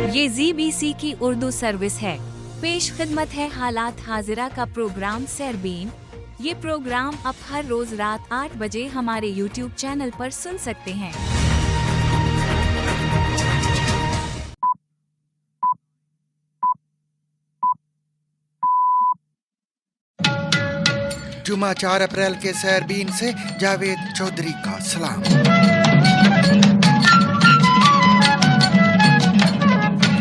ये ZBC की Urdu service है। पेश खिदमत है हालात हाजिरा का प्रोग्राम सरबीन। ये प्रोग्राम आप हर रोज रात 8 बजे हमारे YouTube चैनल पर सुन सकते हैं। जुमा 4 अप्रैल के सरबीन से जावेद चौधरी का सलाम।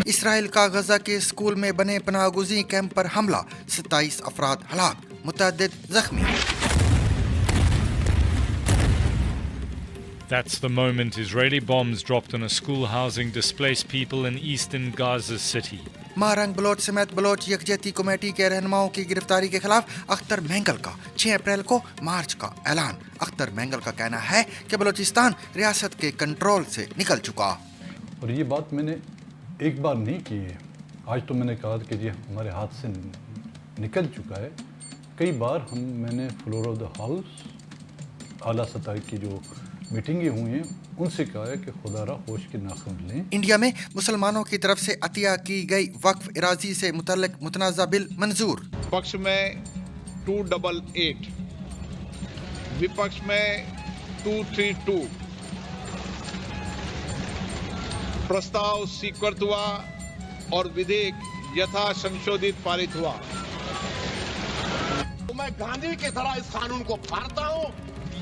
इसराइल का गजा के स्कूल में बने पनाहगुज़ी कैंप पर हमला, 27 अफराद हलाक, मुतअद्दिद जख्मी। That's the moment Israeli bombs dropped on a school housing displaced people in eastern Gaza city. Marang Baloch समेत बलोच यकजहती कमेटी के रहनुमाओं की गिरफ्तारी के खिलाफ अख्तर मेंगल का 6 अप्रैल को मार्च का ऐलान। अख्तर मेंगल का कहना है कि बलोचिस्तान रियासत के कंट्रोल से निकल चुका। और ये बात मैंने एक बार नहीं की है, आज तो मैंने कहा कि जी हमारे हाथ से निकल चुका है। कई बार मैंने फ्लोर ऑफ द हाउस आला सतह की जो मीटिंगें हुई हैं उनसे कहा है कि खुदारा होश के नाखुन लें। इंडिया में मुसलमानों की तरफ से अतिया की गई वक्फ इराजी से मुतल्लिक मुतनाज़ा बिल मंजूर। पक्ष में 288, विपक्ष में 232। प्रस्ताव स्वीकृत हुआ और विधेयक यथा संशोधित पारित हुआ। तो मैं गांधी की तरह इस कानून को फाड़ता हूं।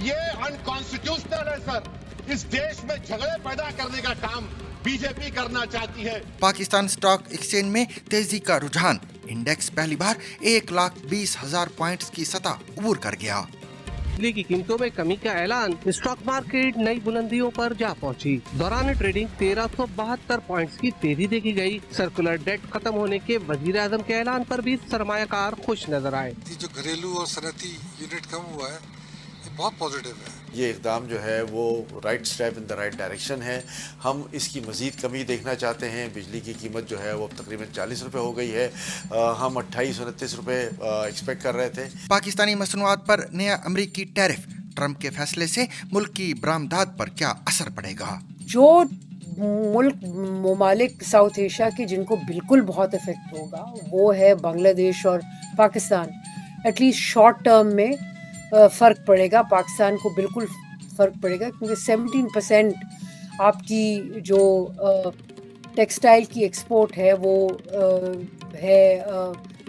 ये अनकॉन्स्टिट्यूशनल है सर। इस देश में झगड़े पैदा करने का काम बीजेपी करना चाहती है। पाकिस्तान स्टॉक एक्सचेंज में तेजी का रुझान, इंडेक्स पहली बार 1,20,000 पॉइंट्स की सतह अबूर कर गया। बिजली की कीमतों में कमी का ऐलान, स्टॉक मार्केट नई बुलंदियों पर जा पहुंची। दौरान ट्रेडिंग 1372 पॉइंट्स की तेजी देखी गई। सर्कुलर डेट खत्म होने के वजीर आजम के ऐलान पर भी सरमायाकार खुश नजर आए। जो घरेलू और सनती यूनिट कम हुआ है, ये बहुत पॉजिटिव है। ये इक़दाम जो है वो right step in the right direction है। हम इसकी मज़ीद कमी देखना चाहते हैं। बिजली की कीमत जो है वो अब तकरीबन 40 रुपये हो गई है। हम 28-29 रुपये एक्सपेक्ट कर रहे थे। पाकिस्तानी मसनूआत पर नया अमरीकी टैरिफ, ट्रंप के फैसले से मुल्क की बरामदात पर क्या असर पड़ेगा? जो मुल्क ममालिक साउथ एशिया के जिनको बिल्कुल बहुत इफेक्ट होगा वो है बांग्लादेश और पाकिस्तान। एटलीस्ट शॉर्ट टर्म में फ़र्क पड़ेगा, पाकिस्तान को बिल्कुल फ़र्क पड़ेगा क्योंकि 17% आपकी जो टेक्सटाइल की एक्सपोर्ट है वो है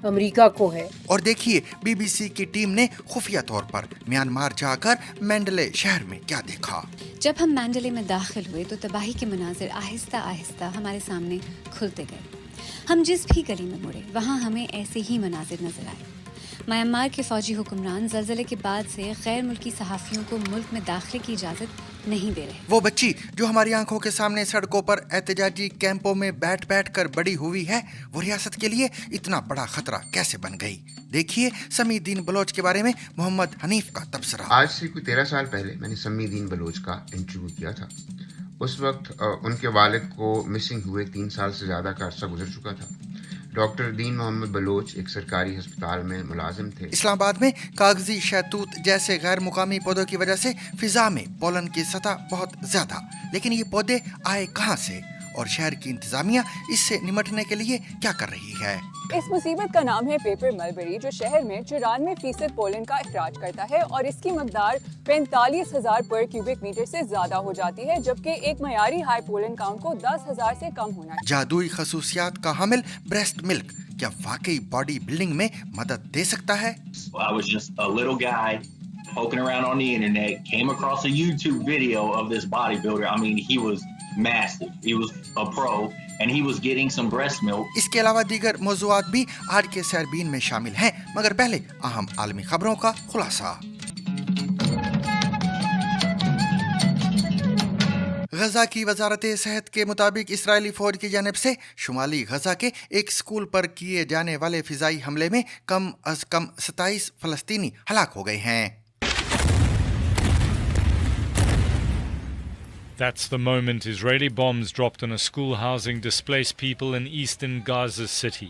अमेरिका को है। और देखिए बीबीसी की टीम ने खुफिया तौर पर म्यांमार जाकर मैंडले शहर में क्या देखा। जब हम मैंडले में दाखिल हुए तो तबाही के मनाजिर आहिस्ता आहिस्ता हमारे सामने खुलते गए। हम जिस भी गली में मुड़े वहाँ हमें ऐसे ही मनाजिर नजर आए। म्यांमार के फौजी हुक्मरान ज़लज़ले के बाद से गैर मुल्की सहाफ़ियों को मुल्क में दाखिले की इजाज़त नहीं दे रहे। वो बच्ची जो हमारी आंखों के सामने सड़कों पर एहतजाजी कैंपों में बैठ कर बड़ी हुई है, वो रियासत के लिए इतना बड़ा खतरा कैसे बन गई? देखिए समीदीन बलोच के बारे में मोहम्मद हनीफ का तबसरा। आज से कोई 13 साल पहले मैंने समीदीन बलोच का इंटरव्यू किया था। उस वक्त उनके वालिद को मिसिंग हुए 3 साल से ज़्यादा का अरसा गुजर चुका था। डॉक्टर दीन मोहम्मद बलोच एक सरकारी अस्पताल में मुलाजिम थे। इस्लामाबाद में कागजी शहतूत जैसे गैर मुकामी पौधों की वजह से फिजा में पोलन की सतह बहुत ज्यादा, लेकिन ये पौधे आए कहाँ से और शहर की इंतजामिया इससे निमटने के लिए क्या कर रही है? इस मुसीबत का नाम है पेपर मलबेरी, जो शहर में 94% पोलन का इखराज करता है और इसकी मकदार 45,000 पर क्यूबिक मीटर से ज्यादा हो जाती है, जबकि एक मयारी हाई पोलन काउंट को 10,000 से कम होना है। जादुई खसूसियात का हामिल ब्रेस्ट मिल्क क्या वाकई बॉडी बिल्डिंग में मदद दे सकता है? I was just a little guy poking around on the internet, came across a YouTube video of this bodybuilder. I mean, he was massive. He was a pro and he was getting some breast milk. इसके अलावा दीगर मौज़ूआत भी आज के सरबीन में शामिल हैं, मगर पहले अहम आलमी खबरों का खुलासा। गजा की वजारत सेहत के मुताबिक इसराइली फौज की जानिब से शुमाली गजा के एक स्कूल पर किए जाने वाले फिजाई हमले में कम अज कम 27 फलस्तीनी हलाक हो गए हैं। That's the moment Israeli bombs dropped on a school housing displaced people in eastern Gaza city.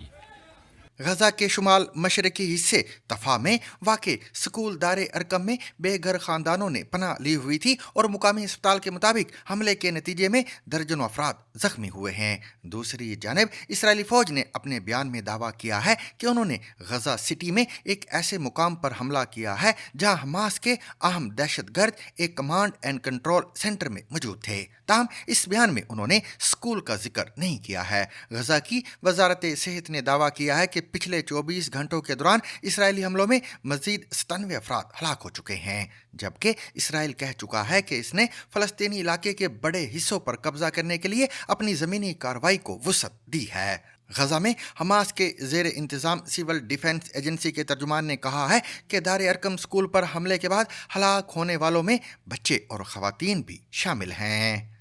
गजा के शुमाल मशरकी हिस्से तफा में वाक़े स्कूल दारे अरकम में बेघर खानदानों ने पनाह ली हुई थी और मुकामी अस्पताल के मुताबिक हमले के नतीजे में दर्जनों अफराद जख्मी हुए हैं। दूसरी जानिब इसराइली फौज ने अपने बयान में दावा किया है कि उन्होंने गजा सिटी में एक ऐसे मुकाम पर हमला किया है जहां हमास के अहम दहशतगर्द एक कमांड एंड कंट्रोल सेंटर में मौजूद थे। ताहम इस बयान में उन्होंने स्कूल का जिक्र नहीं किया है। गजा की वजारत सेहत ने दावा किया है कि पिछले 24 घंटों के दौरान इसराइली हमलों में मजीद 97 अफराद हलाक हो चुके हैं, जबकि इसराइल कह चुका है कि इसने फलस्तीनी इलाके के बड़े हिस्सों पर कब्जा करने के लिए अपनी ज़मीनी कार्रवाई को वुसअत दी है। गजा में हमास के ज़ेर इंतज़ाम सिविल डिफेंस एजेंसी के तर्जुमान ने कहा है कि दारे अरकम स्कूल पर हमले के बाद हलाक होने वालों में बच्चे और ख़वातीन भी शामिल हैं।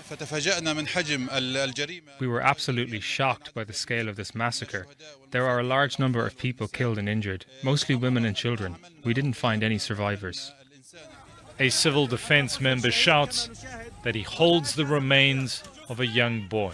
We were absolutely shocked by the scale of this massacre. There are a large number of people killed and injured, mostly women and children. We didn't find any survivors. A civil defense member shouts that he holds the remains of a young boy.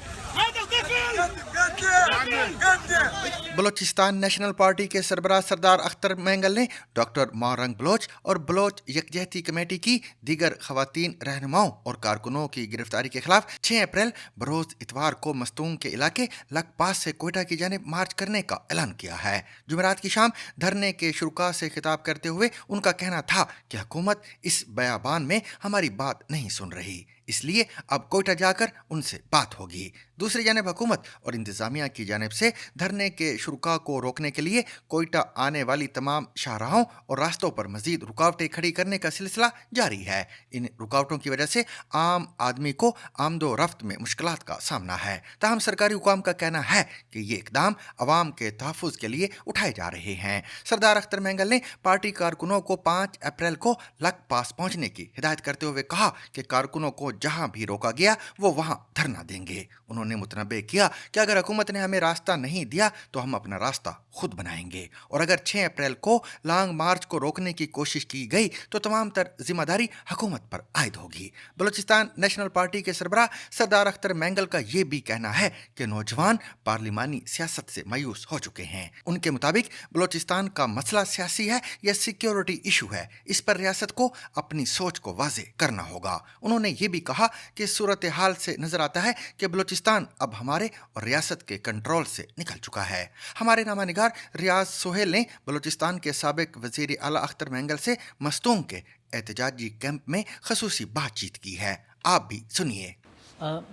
Balochistan national party के सरबराह सरदार Akhtar mangle ने doctor Marang Bloch और Bloch यकजहती committee की दीगर खवातीन रहनुमाओं और कारकुनों की गिरफ्तारी के खिलाफ 6 अप्रैल बरोज इतवार को मस्तूंग के इलाके लकपास से कोयटा की जानिब मार्च करने का ऐलान किया है। जुमेरात की शाम धरने के शुरुका से खिताब करते हुए उनका कहना था कि हुकूमत इस बयाबान में हमारी बात नहीं सुन रही, इसलिए अब कोयटा जाकर उनसे बात होगी। दूसरी जानिब हुकूमत और इंतजामिया की जानिब से धरने के शुरुका को रोकने के लिए कोयटा आने वाली तमाम शाहराहों और रास्तों पर मजीद रुकावटें खड़ी करने का सिलसिला जारी है। इन रुकावटों की वजह से आम आदमी को आमदो रफ्त में मुश्किलात का सामना है। ताहम सरकारी हुकाम का कहना है कि ये इकदाम अवाम के तहफ़्फ़ुज़ के लिए उठाए जा रहे हैं। सरदार अख्तर मैंगल ने पार्टी कारकुनों को 5 अप्रैल को लकपास पहुंचने की हिदायत करते हुए कहा कि कारकुनों को जहां भी रोका गया वो वहां धरना देंगे। उन्होंने मुतनब्बे किया कि अगर हुकूमत ने हमें रास्ता नहीं दिया तो हम अपना रास्ता खुद बनाएंगे, और अगर 6 अप्रैल को लॉन्ग मार्च को रोकने की कोशिश की गई तो तमाम तर जिम्मेदारी हुकूमत पर आयद होगी। बलूचिस्तान नेशनल पार्टी के सरबराह सरदार अख्तर मैंगल का ये भी कहना है कि नौजवान पार्लिमानी सियासत से मायूस हो चुके हैं। उनके मुताबिक बलूचिस्तान का मसला सियासी है या सिक्योरिटी इशू है, इस पर रियासत को अपनी सोच को वाज़े करना होगा। उन्होंने ये भी कहा कि सूरत हाल से नजर आता है कि बलूचिस्तान अब हमारे और रियासत के कंट्रोल से निकल चुका है। हमारे नामानिगार रियाज सोहेल ने बलूचिस्तान के साबिक वजीर आला अख्तर मैंगल से मस्तूंग के एहतजाजी कैंप में खसूसी बातचीत की है। आप भी सुनिए।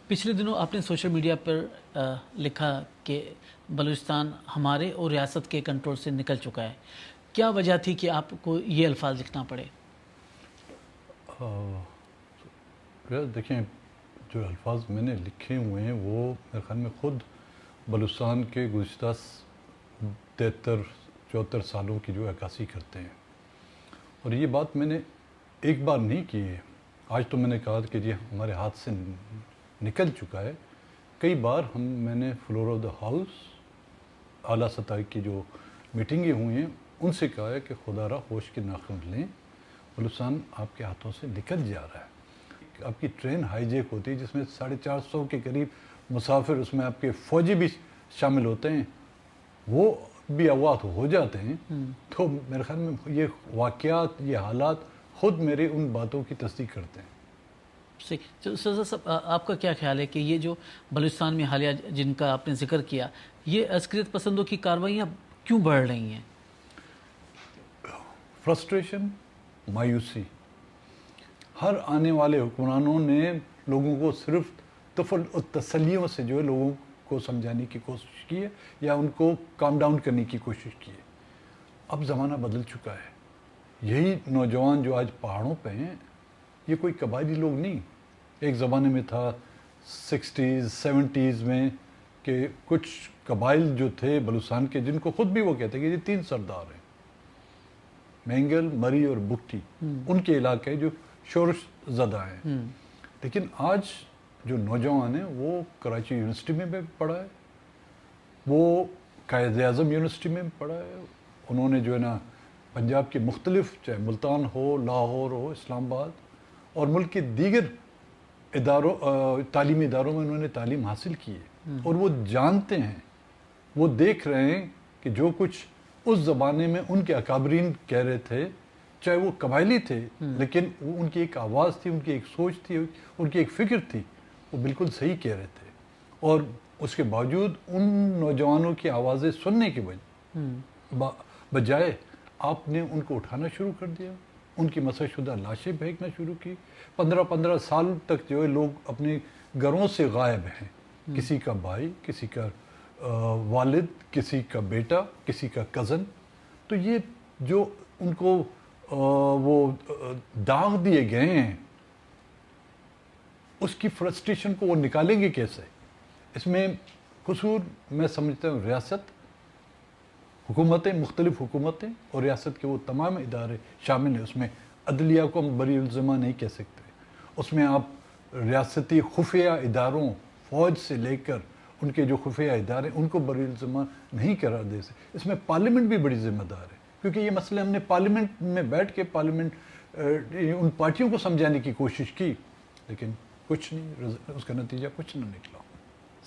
पिछले दिनों आपने सोशल मीडिया पर लिखा कि बलूचिस्तान हमारे और रियासत के कंट्रोल से निकल चुका है। क्या वजह थी कि आपको ये अल्फाज लिखना पड़े? देखिए, जो अल्फाज मैंने लिखे हुए हैं वो मेरे ख्याल में ख़ुद बलूचिस्तान के गुज़िश्ता 73-74 सालों की जो अक्कासी करते हैं, और ये बात मैंने एक बार नहीं की है। आज तो मैंने कहा कि ये हमारे हाथ से निकल चुका है। कई बार मैंने फ्लोर ऑफ द हाउस आला सतह की जो मीटिंगें हुई हैं उनसे कहा है कि खुदारा होश के नाखुन लें, बलूचिस्तान आपके हाथों से निकल जा रहा है। आपकी ट्रेन हाईजैक होती है जिसमें 450 के करीब मुसाफिर, उसमें आपके फ़ौजी भी शामिल होते हैं, वो भी अगवा हो जाते हैं। तो मेरे ख्याल में ये वाक़यात, ये हालात ख़ुद मेरे उन बातों की तस्दीक करते हैं। सर साहब, आपका क्या ख्याल है कि ये जो बलूचिस्तान में हालिया जिनका आपने जिक्र किया, ये अस्करियत पसंदों की कार्रवाइयाँ क्यों बढ़ रही हैं? फ्रस्ट्रेशन, मायूसी। हर आने वाले हुक्मरानों ने लोगों को सिर्फ तसल्लियों से जो है लोगों को समझाने की कोशिश की है या उनको काम डाउन करने की कोशिश की है। अब ज़माना बदल चुका है। यही नौजवान जो आज पहाड़ों पे हैं, ये कोई कबायली लोग नहीं। एक ज़माने में था 60s 70s में कि कुछ कबाइल जो थे बलूचिस्तान के, जिनको ख़ुद भी वो कहते कि ये 3 सरदार हैं, मैंगल, मरी और बुगटी, उनके इलाके जो शोर ज़दा हैं। लेकिन आज जो नौजवान है वो कराची यूनिवर्सिटी में भी पढ़ा है, वो कायद-ए-आज़म यूनिवर्सिटी में पढ़ा है, उन्होंने जो है ना पंजाब के मुख्तलिफ, चाहे मुल्तान हो, लाहौर हो, इस्लामाबाद और मुल्क के दीगर तालीमी इदारों में उन्होंने तालीम हासिल की है। और वो जानते हैं, वो देख रहे हैं کہ جو کچھ اس زمانے میں ان کے اکابرین کہہ رہے تھے, چاہے وہ قبائلی تھے لیکن ان کی ایک آواز تھی, ان کی ایک سوچ تھی, ان کی ایک فکر تھی, وہ بالکل صحیح کہہ رہے تھے. اور اس کے باوجود ان نوجوانوں کی آوازیں سننے کے بجائے آپ نے ان کو اٹھانا شروع کر دیا, ان کی مسح شدہ لاشیں پھینکنا شروع کی. 15 سال تک جو ہے لوگ اپنے گھروں سے غائب ہیں, کسی کا بھائی, کسی کا والد, کسی کا بیٹا, کسی کا کزن. تو یہ جو ان کو وہ داغ دیے گئے ہیں, اس کی فرسٹریشن کو وہ نکالیں گے کیسے؟ اس میں قصور میں سمجھتا ہوں ریاست, حکومتیں, مختلف حکومتیں اور ریاست کے وہ تمام ادارے شامل ہیں. اس میں عدلیہ کو ہم بری الزامہ نہیں کہہ سکتے, اس میں آپ ریاستی خفیہ اداروں, فوج سے لے کر ان کے جو خفیہ ادارے, ان کو بری الزامہ نہیں قرار دے سکتے. اس میں پارلیمنٹ بھی بڑی ذمہ دار ہے, کیونکہ یہ مسئلے ہم نے پارلیمنٹ میں بیٹھ کے ان پارٹیوں کو سمجھانے کی کوشش کی, لیکن کچھ نہیں, اس کا نتیجہ کچھ نہ نکلا.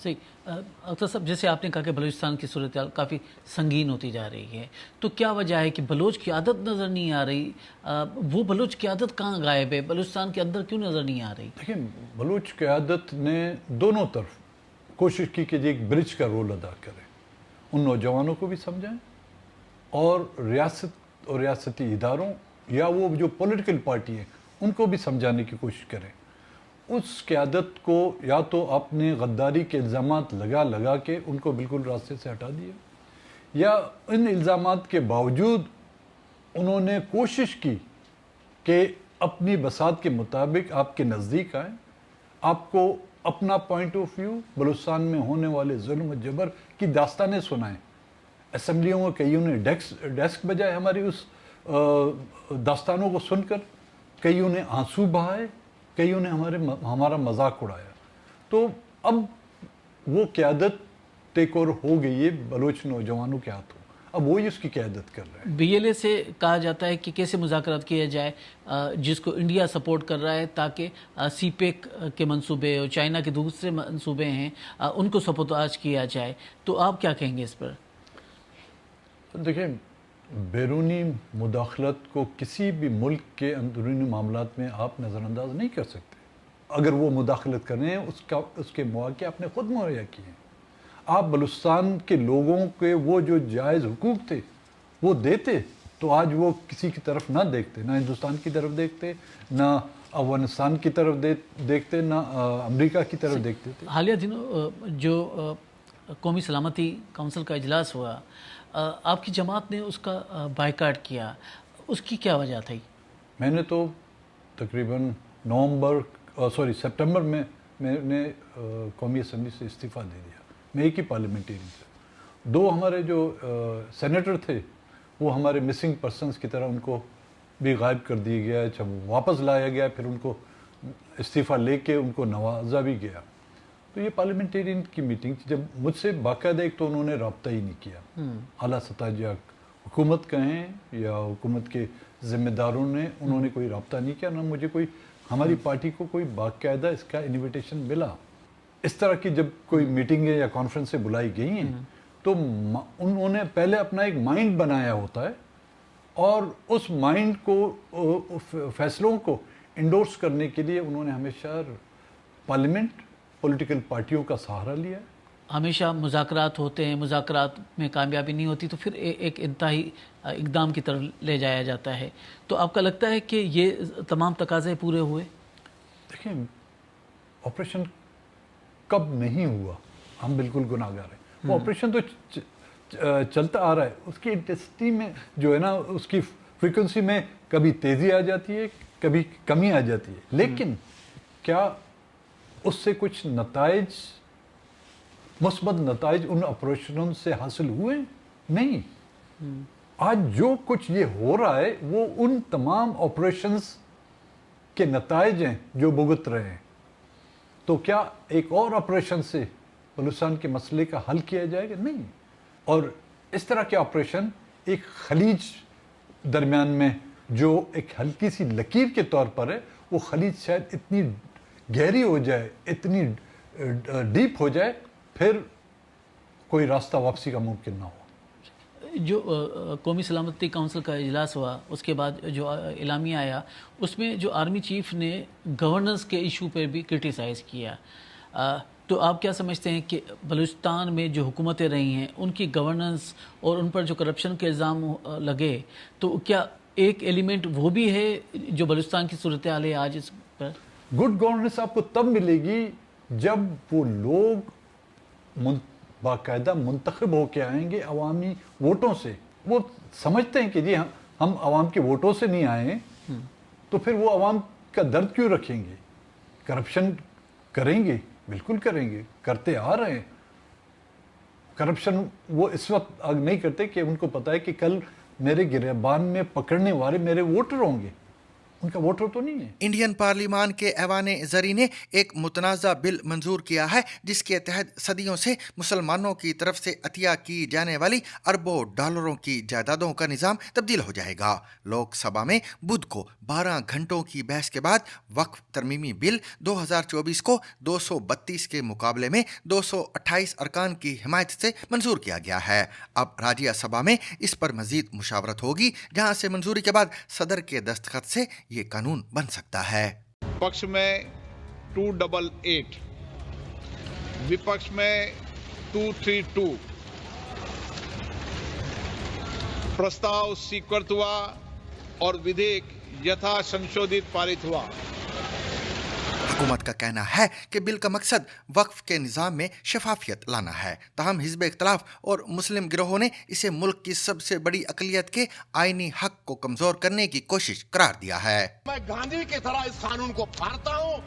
صحیح. اختر صاحب, جیسے آپ نے کہا کہ بلوچستان کی صورتحال کافی سنگین ہوتی جا رہی ہے, تو کیا وجہ ہے کہ بلوچ قیادت نظر نہیں آ رہی؟ وہ بلوچ قیادت کہاں غائب ہے؟ بلوچستان کے اندر کیوں نظر نہیں آ رہی؟ دیکھیں, بلوچ قیادت نے دونوں طرف کوشش کی کہ ایک برج کا رول ادا کرے, ان نوجوانوں کو بھی سمجھائیں اور ریاست اور ریاستی اداروں یا وہ جو پولیٹیکل پارٹی ہیں ان کو بھی سمجھانے کی کوشش کریں. اس قیادت کو یا تو آپ نے غداری کے الزامات لگا کے ان کو بالکل راستے سے ہٹا دیا, یا ان الزامات کے باوجود انہوں نے کوشش کی کہ اپنی بساط کے مطابق آپ کے نزدیک آئیں, آپ کو اپنا پوائنٹ آف ویو بلوچستان میں ہونے والے ظلم و جبر کی داستانیں سنائیں. اسمبلیوں میں کئیوں نے ڈیسک بجائے ہماری اس داستانوں کو سن کر, کئیوں نے آنسو بہائے, کئیوں نے ہمارا مذاق اڑایا. تو اب وہ قیادت ٹیک اوور ہو گئی ہے بلوچ نوجوانوں کے ہاتھوں, اب وہی اس کی قیادت کر رہے ہیں. بی ایل اے سے کہا جاتا ہے کہ کیسے مذاکرات کیا جائے, جس کو انڈیا سپورٹ کر رہا ہے, تاکہ سی پیک کے منصوبے اور چائنا کے دوسرے منصوبے ہیں ان کو سپورٹ کیا جائے. تو آپ کیا کہیں گے اس پر؟ دیکھیں, بیرونی مداخلت کو کسی بھی ملک کے اندرونی معاملات میں آپ نظر انداز نہیں کر سکتے. اگر وہ مداخلت کر رہے ہیں اس کے مواقع آپ نے خود مہیا کیے ہیں. آپ بلوچستان کے لوگوں کے وہ جو جائز حقوق تھے وہ دیتے تو آج وہ کسی کی طرف نہ دیکھتے, نہ ہندوستان کی طرف دیکھتے, نہ افغانستان کی طرف دیکھتے, نہ امریکہ کی طرف دیکھتے تھے. حالیہ دنوں جو قومی سلامتی کونسل کا اجلاس ہوا, آپ کی جماعت نے اس کا بائیکاٹ کیا, اس کی کیا وجہ تھی؟ میں نے تو تقریباً سپٹمبر میں نے قومی اسمبلی سے استعفیٰ دے دیا. میں ایک ہی پارلیمنٹیرین سے, دو ہمارے جو سینیٹر تھے وہ ہمارے مسنگ پرسنس کی طرح ان کو بھی غائب کر دیا گیا, جب واپس لایا گیا پھر ان کو استعفیٰ لے کے ان کو نوازا بھی گیا. تو یہ پارلیمنٹیرین کی میٹنگ تھی, جب مجھ سے باقاعدہ ایک تو انہوں نے رابطہ ہی نہیں کیا, اعلیٰ سطح یا حکومت کہیں یا حکومت کے ذمہ داروں نے, انہوں نے کوئی رابطہ نہیں کیا, نہ مجھے کوئی ہماری پارٹی کو کوئی باقاعدہ اس کا انویٹیشن ملا. اس طرح کی جب کوئی میٹنگیں یا کانفرنسیں بلائی گئی ہیں تو انہوں نے پہلے اپنا ایک مائنڈ بنایا ہوتا ہے اور اس مائنڈ کو, فیصلوں کو انڈورس کرنے کے لیے انہوں نے ہمیشہ پارلیمنٹ, پولیٹیکل پارٹیوں کا سہارا لیا. ہمیشہ مذاکرات ہوتے ہیں, مذاکرات میں کامیابی نہیں ہوتی تو پھر ایک انتہائی اقدام کی طرف لے جایا جاتا ہے. تو آپ کا لگتا ہے کہ یہ تمام تقاضے پورے ہوئے؟ دیکھیں, آپریشن کب نہیں ہوا, ہم بالکل گناہگار ہیں. وہ آپریشن تو چلتا آ رہا ہے, اس کی انٹینسٹی میں جو ہے نا, اس کی فریکوینسی میں کبھی تیزی آ جاتی ہے, کبھی کمی آ جاتی ہے, لیکن کیا اس سے کچھ نتائج, مثبت نتائج ان آپریشنوں سے حاصل ہوئے؟ نہیں. آج جو کچھ یہ ہو رہا ہے وہ ان تمام آپریشنز کے نتائج ہیں جو بھگت رہے ہیں. تو کیا ایک اور آپریشن سے بلوچستان کے مسئلے کا حل کیا جائے گا؟ نہیں. اور اس طرح کے آپریشن ایک خلیج درمیان میں جو ایک ہلکی سی لکیر کے طور پر ہے, وہ خلیج شاید اتنی گہری ہو جائے, اتنی ڈیپ ہو جائے, پھر کوئی راستہ واپسی کا ممکن نہ ہو. जो कौमी सलामती काउंसिल का इजलास हुआ उसके बाद जो इलामिया आया उसमें जो आर्मी चीफ ने गवर्नेंस के इशू पर भी क्रिटिसाइज़ किया। तो आप क्या समझते हैं कि बलूचिस्तान में जो हुकूमतें रही हैं उनकी गवर्नेंस और उन पर जो करप्शन के इल्ज़ाम लगे तो क्या एक एलिमेंट वो भी है जो बलूचिस्तान की सूरत हाल है आज इस पर? गुड गवर्नेंस आपको तब मिलेगी जब वो लोग बाकायदा मुंतखब होके आएंगे अवामी वोटों से। वो समझते हैं कि जी हम अवाम के वोटों से नहीं आए तो फिर वो अवाम का दर्द क्यों रखेंगे? करप्शन करेंगे, बिल्कुल करेंगे, करते आ रहे हैं। करप्शन वो इस वक्त नहीं करते कि उनको पता है कि कल मेरे गिरबान में पकड़ने वाले मेरे वोटर होंगे, उनका वोटर तो नहीं है। इंडियन पार्लिमान के ऐवान ज़री ने एक मुतनाज़ा बिल मंजूर किया है जिसके तहत सदियों से मुसलमानों की तरफ से अतिया की जाने वाली अरबों डॉलरों की जायदादों का निज़ाम तब्दील हो जाएगा। लोकसभा में बुध को 12 घंटों की बहस के बाद वक्फ तरमीमी बिल 2024 को 232 के मुकाबले में 228 अरकान की हिमायत से मंजूर किया गया है। अब राज्यसभा में इस पर मजीद मुशावरत होगी जहां से मंजूरी के बाद सदर के दस्तखत से ये कानून बन सकता है। पक्ष में 288, विपक्ष में 232। प्रस्ताव स्वीकृत हुआ और विधेयक यथा संशोधित पारित हुआ। हुकूमत का कहना है कि बिल का मकसद वक्फ के निज़ाम में शफाफियत लाना है। ताहम हिज़्ब इख्तिलाफ और मुस्लिम गिरोहों ने इसे मुल्क की सबसे बड़ी अक़लियत के आईनी हक को कमज़ोर करने की कोशिश करार दिया है। मैं गांधी की तरह इस कानून को फाड़ता हूं।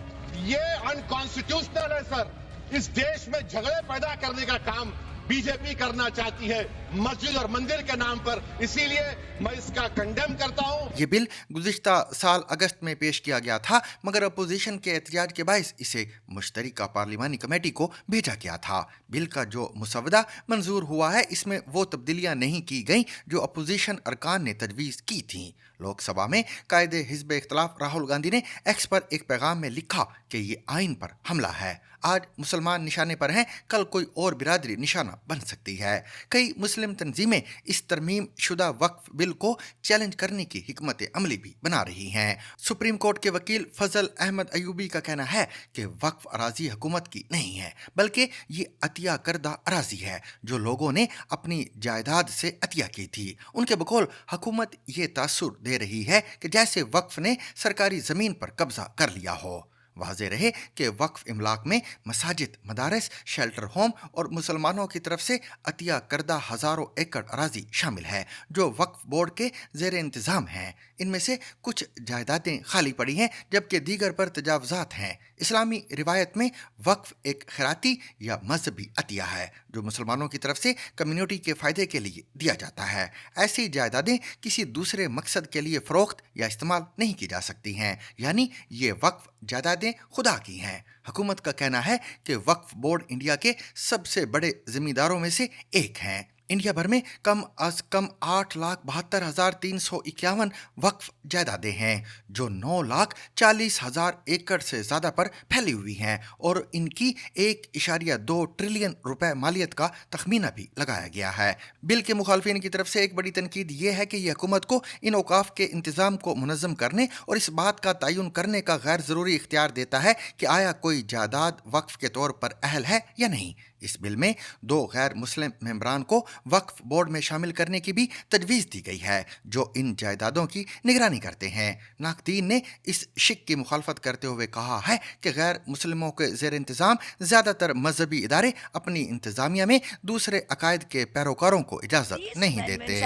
ये अनकॉन्स्टिट्यूशनल है सर। इस देश में झगड़े पैदा करने का काम बीजेपी करना चाहती है मस्जिद और मंदिर के नाम पर, इसीलिए मैं इसका कंडेम करता हूं। ये बिल गुज़िश्ता साल अगस्त में पेश किया गया था मगर अपोजिशन के एहतजाज के बायस इसे मुश्तरका पार्लिमानी कमेटी को भेजा गया था। बिल का जो मुसवदा मंजूर हुआ है इसमें वो तब्दीलियां नहीं की गईं जो अपोजिशन अरकान ने तजवीज़ की थीं। लोकसभा में कायदे हिज़्ब इख्तिलाफ राहुल गांधी ने एक्स पर एक पैगाम में लिखा कि ये आइन पर हमला है। आज मुसलमान निशाने पर हैं, कल कोई और बिरादरी निशाना बन सकती है। कई मुस्लिम तंजीमें इस तरमीम शुदा वक्फ बिल को चैलेंज करने की हिकमत अमली भी बना रही हैं। सुप्रीम कोर्ट के वकील फजल अहमद अयूबी का कहना है कि वक्फ अराजी हुकूमत की नहीं है बल्कि ये अतिया करदा अराजी है जो लोगों ने अपनी जायदाद से अतिया की थी। उनके बकौल हुकूमत ये तासुर दे रही है कि जैसे वक्फ ने सरकारी ज़मीन पर कब्जा कर लिया हो। वाज़ेह रहे कि वक्फ इमलाक में मसाजिद, मदारस, शेल्टर होम और मुसलमानों की तरफ से अतिया करदा हज़ारों एकड़ अराजी शामिल है जो वक्फ बोर्ड के ज़ेर इंतज़ाम हैं। इनमें से कुछ जायदादें खाली पड़ी हैं जबकि दीगर पर तजावज़ात हैं। इस्लामी रिवायत में वक्फ एक खैराती या मजहबी अतिया है जो मुसलमानों की तरफ से कम्युनिटी के फ़ायदे के लिए दिया जाता है। ऐसी जायदादें किसी दूसरे मकसद के लिए फ़रोख्त या इस्तेमाल नहीं की जा सकती हैं, यानी ये वक्फ जायदादें खुदा की हैं। हुकूमत का कहना है कि वक्फ बोर्ड इंडिया के सबसे बड़े ज़िम्मेदारों में से एक हैं। इंडिया भर में कम अज कम 8,72,351 वक्फ जायदादें हैं जो 9,40,000 एकड़ से ज़्यादा पर फैली हुई हैं और इनकी 1.2 ट्रिलियन रुपए मालियत का तखमीना भी लगाया गया है। बिल के मुखालफिन की तरफ से एक बड़ी तनकीद ये है कि यह हुकूमत को इन औकाफ के इंतज़ाम को मुनज़्ज़म करने और इस बात का तयन करने का गैर ज़रूरी इख्तियार देता है कि आया कोई जायदाद वक्फ के तौर पर अहल है या नहीं। इस बिल में 2 गैर मुस्लिम मेंबरान को वक्फ बोर्ड में शामिल करने की भी तजवीज़ दी गई है जो इन जायदादों की निगरानी करते हैं। नाक़दीन ने इस शिक की मुखालफत करते हुए कहा है कि गैर मुस्लिमों के ज़ेर इंतज़ाम ज़्यादातर मजहबी इदारे अपनी इंतज़ामिया में दूसरे अकायद के पैरोकारों को इजाज़त नहीं देते।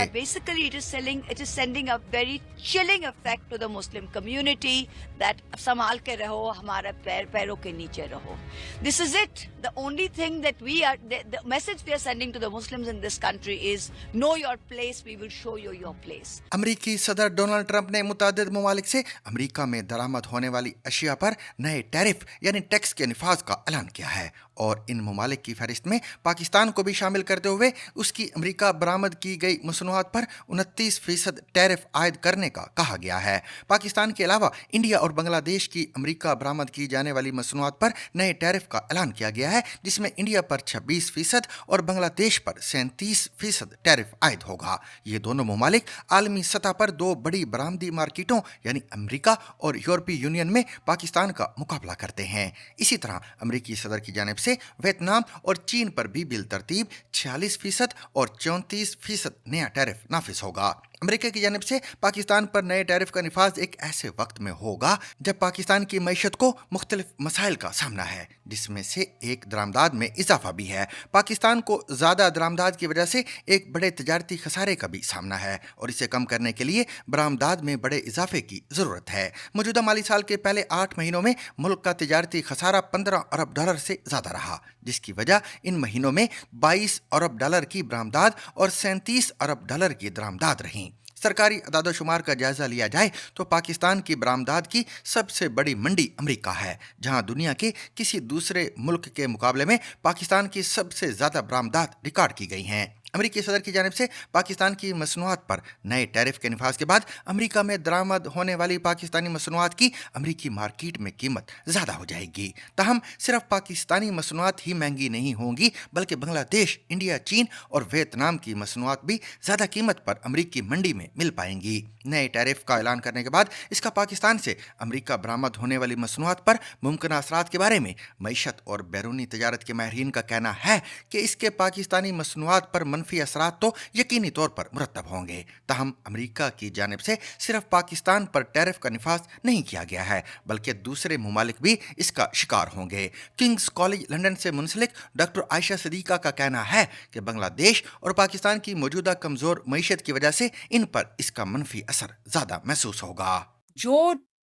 संभाल के रहो, हमारा पैरों के नीचे रहो। This is it. The only thing that the message we are sending to the Muslims in this country is know your place, we will show you your place. अमरीकी सदर डोनाल्ड ट्रंप ने मुतादिद ममालिक से अमरीका में दरामद होने वाली अशिया पर नए टैरिफ यानी टैक्स के निफाज का ऐलान किया है और इन ममालिक की फहरिस्त में पाकिस्तान को भी शामिल करते हुए उसकी अमरीका बरामद की गई मसनूआत पर 29% टैरिफ आयद करने का कहा गया है। पाकिस्तान के अलावा इंडिया और बांग्लादेश की अमरीका बरामद की जाने वाली मसनूआत पर नए टैरिफ का ऐलान किया गया है जिसमें इंडिया पर 26% और बांग्लादेश पर 37% टैरिफ आयद होगा। ये दोनों ममालिक आलमी सतह पर दो बड़ी बरामदी मार्केटों यानी अमेरिका और यूरोपीय यूनियन में पाकिस्तान का मुकाबला करते हैं। इसी तरह अमेरिकी सदर की जानिब से वियतनाम और चीन पर भी बिल तरतीब 46% और 34% नया टैरिफ नाफिज होगा। अमेरिका की जानिब से पाकिस्तान पर नए टैरिफ का निफाज एक ऐसे वक्त में होगा जब पाकिस्तान की मईशत को मुख्तलिफ मसाइल का सामना है, जिसमें से एक दरामदाद में इजाफा भी है। पाकिस्तान को ज़्यादा दरामदाद की वजह से एक बड़े तजारती खसारे का भी सामना है और इसे कम करने के लिए बरामदाद में बड़े इजाफे की ज़रूरत है। मौजूदा माली साल के पहले 8 महीनों में मुल्क का तजारती खसारा $15 अरब से ज़्यादा रहा, जिसकी वजह इन महीनों में $22 अरब की बरामदाद और $37 अरब की दरामदाद रहीं। सरकारी अदाद-ओ-शुमार का जायजा लिया जाए तो पाकिस्तान की बरामदाद की सबसे बड़ी मंडी अमेरिका है, जहां दुनिया के किसी दूसरे मुल्क के मुकाबले में पाकिस्तान की सबसे ज़्यादा बरामदाद रिकॉर्ड की गई हैं। अमेरिकी सदर की जानिब से पाकिस्तान की मसनूआत पर नए टैरिफ के निफाज के बाद अमेरिका में दरामद होने वाली पाकिस्तानी मसनूआत की अमेरिकी मार्केट में कीमत ज़्यादा हो जाएगी। ताहम सिर्फ पाकिस्तानी मसनूआत ही महंगी नहीं होंगी, बल्कि बांग्लादेश, इंडिया, चीन और वियतनाम की मसनूआत भी ज़्यादा कीमत पर अमेरिकी मंडी में मिल पाएंगी। नए टैरिफ का ऐलान करने के बाद इसका पाकिस्तान से अमेरिका बरामद होने वाली मसनूआत पर मुमकिन असरात के बारे में मईशत और बैरूनी तजारत के माहिरीन का कहना है कि इसके पाकिस्तानी मसनूआत पर मनफी असरात तो यकीनी तौर पर मुरतब होंगे। ताहम अमेरिका की जानिब से सिर्फ पाकिस्तान पर टैरिफ का निफाज नहीं किया गया है, बल्कि दूसरे ममालिक भी इसका शिकार होंगे। किंग्स कॉलेज लंदन से मुंसलिक डॉक्टर आयशा सदीका का कहना है कि बांग्लादेश और पाकिस्तान की मौजूदा कमज़ोर मईशत की वजह से इन पर इसका मनफी असर ज़्यादा महसूस होगा। जो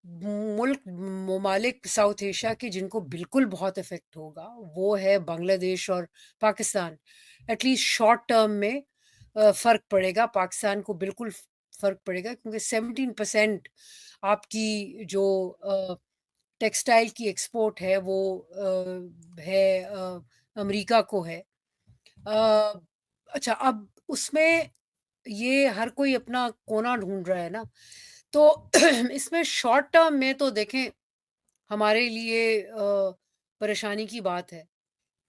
मुल्क ममालिक साउथ एशिया के जिनको बिल्कुल बहुत इफेक्ट होगा वो है बांग्लादेश और पाकिस्तान। एटलीस्ट शॉर्ट टर्म में फ़र्क पड़ेगा, पाकिस्तान को बिल्कुल फ़र्क पड़ेगा, क्योंकि 17% आपकी जो टेक्सटाइल की एक्सपोर्ट है वो अमेरिका को है। अच्छा, अब उसमें ये हर कोई अपना कोना ढूंढ रहा है ना, तो इसमें शॉर्ट टर्म में तो देखें हमारे लिए परेशानी की बात है,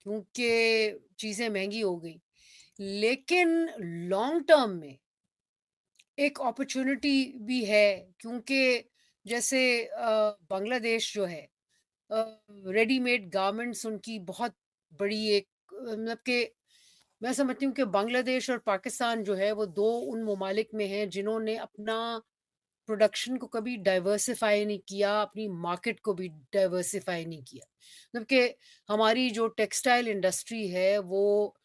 क्योंकि चीज़ें महंगी हो गई, लेकिन लॉन्ग टर्म में एक अपॉर्चुनिटी भी है, क्योंकि जैसे बांग्लादेश जो है रेडीमेड गारमेंट्स उनकी बहुत बड़ी एक मतलब कि मैं समझती हूँ कि बांग्लादेश और पाकिस्तान जो है वो दो उन ममालिक में हैं जिन्होंने अपना प्रोडक्शन को कभी डाइवर्सिफाई नहीं किया, अपनी मार्केट को भी डाइवर्सिफाई नहीं किया। मतलब कि हमारी जो टेक्सटाइल इंडस्ट्री है वो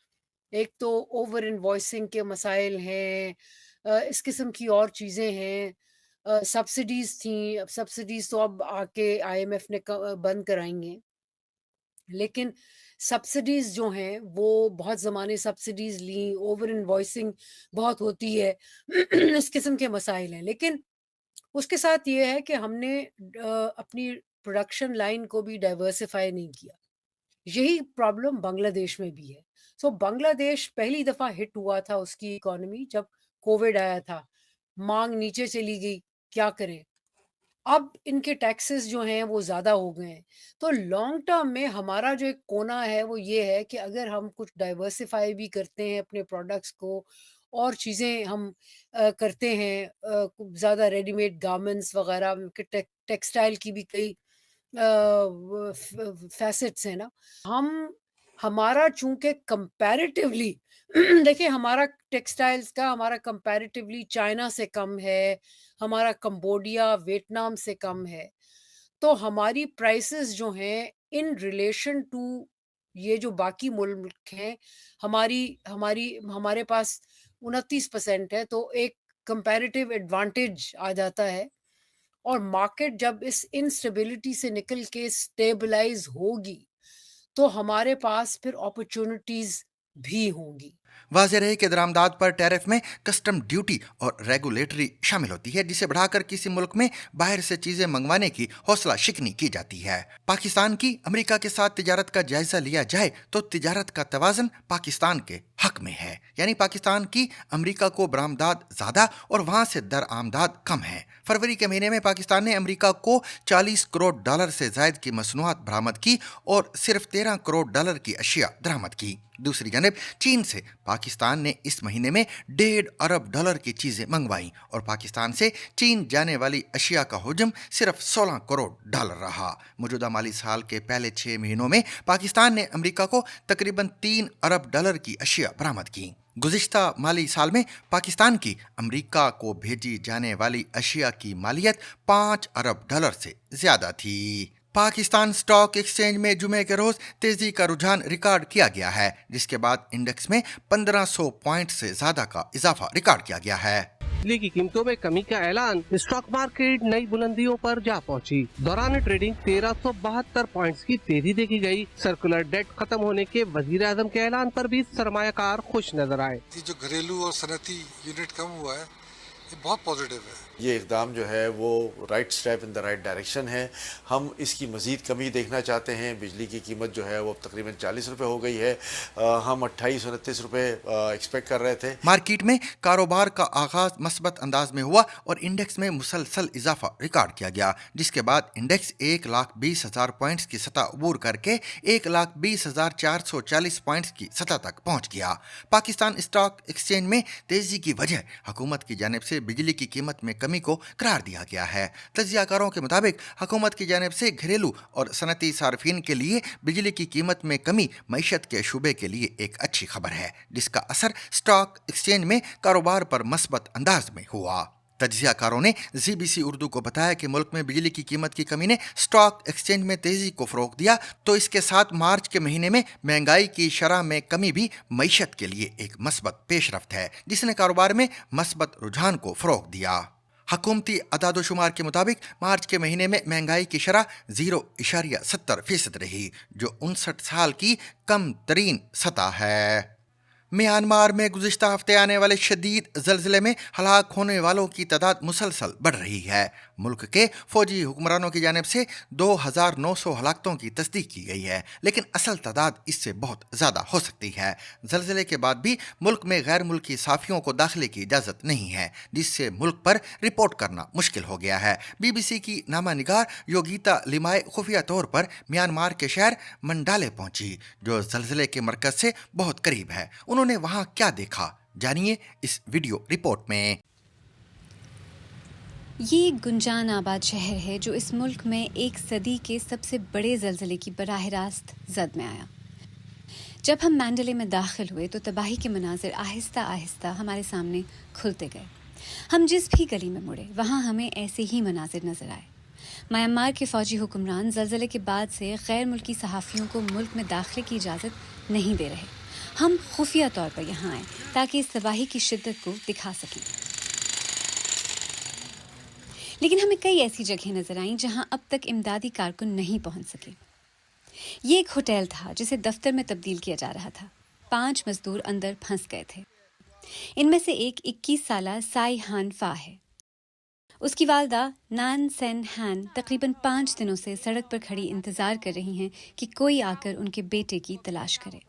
एक तो ओवर इनवॉइसिंग के मसाइल हैं, इस किस्म की और चीज़ें हैं, सब्सिडीज़ थी, अब सब्सिडीज़ तो अब आके आईएमएफ ने बंद कराएंगे, लेकिन सब्सिडीज़ जो हैं वो बहुत ज़माने सब्सिडीज़ ली, ओवर इनवॉइसिंग बहुत होती है, इस किस्म के मसाइल हैं। लेकिन उसके साथ ये है कि हमने अपनी प्रोडक्शन लाइन को भी डाइवर्सिफाई नहीं किया। यही प्रॉब्लम बांग्लादेश में भी है। सो बांग्लादेश पहली दफ़ा हिट हुआ था उसकी इकोनॉमी जब कोविड आया था, मांग नीचे चली गई, क्या करें? अब इनके टैक्सेस जो हैं वो ज़्यादा हो गए हैं। तो लॉन्ग टर्म में हमारा जो एक कोना है वो ये है कि अगर हम कुछ डाइवर्सिफाई भी करते हैं अपने प्रोडक्ट्स को और चीज़ें हम करते हैं, ज़्यादा रेडीमेड गारमेंट्स वगैरह के टेक्सटाइल की भी कई फैसेट्स हैं ना, हमारा चूंकि कंपैरेटिवली देखिए हमारा टेक्सटाइल्स का हमारा कंपैरेटिवली चाइना से कम है, हमारा कंबोडिया वियतनाम से कम है, तो हमारी प्राइसेस जो हैं इन रिलेशन टू ये जो बाकी मुल्क हैं, हमारे पास 29% है, तो एक कंपैरेटिव एडवांटेज आ जाता है। और मार्केट जब इस इनस्टेबिलिटी से निकल के स्टेबलाइज होगी तो हमारे पास फिर अपॉर्चुनिटीज भी होंगी। वाज़ेह रहे कि दरामदात पर टैरिफ में कस्टम ड्यूटी और रेगुलेटरी शामिल होती है, जिसे बढ़ाकर किसी मुल्क में बाहर से चीजें मंगवाने की हौसला शिकनी की जाती है। पाकिस्तान की अमेरिका के साथ तिजारत का जायजा लिया जाए तो तिजारत का तवाज़ुन पाकिस्तान के हक में है, यानी पाकिस्तान की अमेरिका को बरामदात ज्यादा और वहां से दरआमदात कम है। फरवरी के महीने में पाकिस्तान ने अमेरिका को $40 करोड़ से जायद की मसनूआत बरामद की और सिर्फ $13 करोड़ की अशिया दरामद की। दूसरी जानब चीन से पाकिस्तान ने इस महीने में $1.5 अरब की चीजें मंगवाई और पाकिस्तान से चीन जाने वाली अशिया का हुजम सिर्फ $16 करोड़ रहा। मौजूदा माली साल के पहले 6 महीनों में पाकिस्तान ने अमेरिका को तकरीबन $3 अरब की अशिया बरामद की। गुज़िश्ता माली साल में पाकिस्तान की अमेरिका को भेजी जाने वाली अशिया की मालियत $5 अरब से ज्यादा थी। पाकिस्तान स्टॉक एक्सचेंज में जुमे के रोज तेजी का रुझान रिकॉर्ड किया गया है, जिसके बाद इंडेक्स में 1500 पॉइंट से ज्यादा का इजाफा रिकॉर्ड किया गया है। बिजली की कीमतों में कमी का ऐलान, स्टॉक मार्केट नई बुलंदियों पर जा पहुंची। दौरान ट्रेडिंग 1372 पॉइंट्स की तेजी देखी गई। सर्कुलर डेट खत्म होने के वजीर आजम के ऐलान पर भी सरमायाकार खुश नजर आए। जो घरेलू और सनती यूनिट कम हुआ है, ये बहुत पॉजिटिव है। ये इकदाम जो है वो right step in the right direction है। हम इसकी मज़ीद कमी देखना चाहते हैं। बिजली की कीमत जो है वो तकरीबन ₹40 हो गई है। हम 2829 रुपये एक्सपेक्ट कर रहे थे। मार्केट में कारोबार का आगाज मस्बत अंदाज में हुआ और इंडेक्स में मुसलसल इजाफा रिकॉर्ड किया गया, जिसके बाद इंडेक्स 1,20,000 पॉइंट्स की सतह अबूर करके 1,20,440 पॉइंट्स की सतह तक पहुंच गया। पाकिस्तान स्टॉक एक्सचेंज में तेजी की वजह हुकूमत की जानिब से बिजली की कीमत में कमी को करार दिया गया है। तज्जियाकारों के मुताबिक हुकूमत की जानिब से घरेलू और सनती सार्फिन के लिए बिजली की कीमत में कमी मईशत के शूबे के लिए एक अच्छी खबर है, जिसका असर स्टॉक एक्सचेंज में कारोबार पर मस्बत अंदाज में हुआ। तज्जियाकारों ने ZBC उर्दू को बताया कि मुल्क में बिजली की कीमत की कमी ने स्टॉक एक्सचेंज में तेजी को फरोग दिया, तो इसके साथ मार्च के महीने में महंगाई की शरह में कमी भी मईशत के लिए एक मस्बत पेशरफ्त है, जिसने कारोबार में मस्बत रुझान को फरोग दिया। हुकूमती अदादोशुमार के मुताबिक मार्च के महीने में महंगाई की शरह 0.70% रही, जो 59 साल की कम तरीन सतह है। म्यांमार में गुज़िश्ता हफ्ते आने वाले शदीद ज़लज़ले में हलाक होने वालों की तादाद मुसलसल बढ़ रही है। मुल्क के फौजी हुक्मरानों की जानिब से 2,900 हलाकतों की तस्दीक की गई है, लेकिन असल तादाद इससे बहुत ज़्यादा हो सकती है। ज़लज़ले के बाद भी मुल्क में गैर मुल्की साफ़ियों को दाखिले की इजाज़त नहीं है, जिससे मुल्क पर रिपोर्ट करना मुश्किल हो गया है। BBC की नामा निगार योगिता लिमाय खुफिया तौर पर म्यांमार के शहर मंडाले पहुंची, जो ज़लज़ले के मरकज़ से बहुत करीब है। उन्होंने वहां क्या देखा, जानिए इस वीडियो रिपोर्ट में। ये गुंजान आबाद शहर है जो इस मुल्क में एक सदी के सबसे बड़े ज़लज़ले की बराह रास्त जद में आया। जब हम मैंडले में दाखिल हुए तो तबाही के मनाजिर आहिस्ता आहिस्ता हमारे सामने खुलते गए। हम जिस भी गली में मुड़े वहाँ हमें ऐसे ही मनाजिर नजर आए। म्यांमार के फौजी हुक्मरान ज़लज़ले के बाद से गैर मुल्की सहाफ़ियों को मुल्क में दाखिले की इजाज़त नहीं दे रहे। हम खुफिया तौर पर यहाँ आए ताकि इस तबाही की शिद्दत को दिखा सकें, लेकिन हमें कई ऐसी जगह नजर आईं जहाँ अब तक इमदादी कारकुन नहीं पहुँच सके। ये एक होटल था जिसे दफ्तर में तब्दील किया जा रहा था। 5 मजदूर अंदर फंस गए थे। इनमें से एक 21 साला साई हान फा है। उसकी वालदा नान सेन हान तकरीबन 5 दिनों से सड़क पर खड़ी इंतजार कर रही हैं कि कोई आकर उनके बेटे की तलाश करे।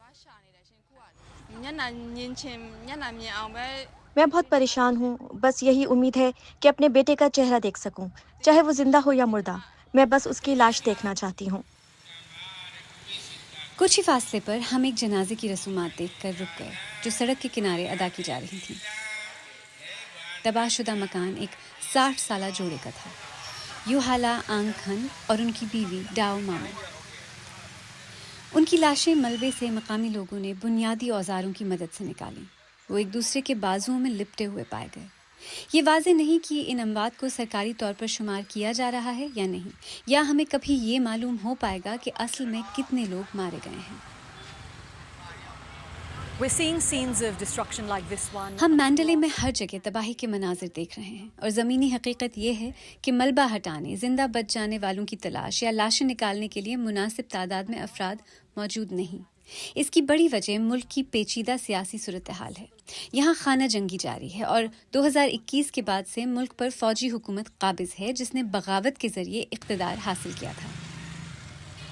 मैं बहुत परेशान हूँ। बस यही उम्मीद है कि अपने बेटे का चेहरा देख सकूं, चाहे वो जिंदा हो या मुर्दा। मैं बस उसकी लाश देखना चाहती हूँ। कुछ ही फासले पर हम एक जनाजे की रसूमात देखकर रुक गए, जो सड़क के किनारे अदा की जा रही थी। तबाहशुदा मकान एक 60 साला जोड़े का था, यूहाला आंग खन और उनकी बीवी डाओ मामा। उनकी लाशें मलबे से मकामी लोगों ने बुनियादी औजारों की मदद से निकाली। वो एक दूसरे के बाजुओं में लिपटे हुए पाए गए। ये वाज़ेह नहीं कि इन अमवात को सरकारी तौर पर शुमार किया जा रहा है या नहीं, या हमें कभी ये मालूम हो पाएगा कि असल में कितने लोग मारे गए हैं। हम मैंडले में हर जगह तबाही के मनाजिर देख रहे हैं और ज़मीनी हकीकत ये है कि मलबा हटाने, जिंदा बच जाने वालों की तलाश या लाशें निकालने के लिए मुनासिब तादाद में अफराद मौजूद नहीं। اس کی بڑی وجہ ملک کی پیچیدہ سیاسی صورتحال ہے. یہاں خانہ جنگی جاری ہے اور 2021 کے بعد سے ملک پر فوجی حکومت قابض ہے جس نے بغاوت کے ذریعے اقتدار حاصل کیا تھا.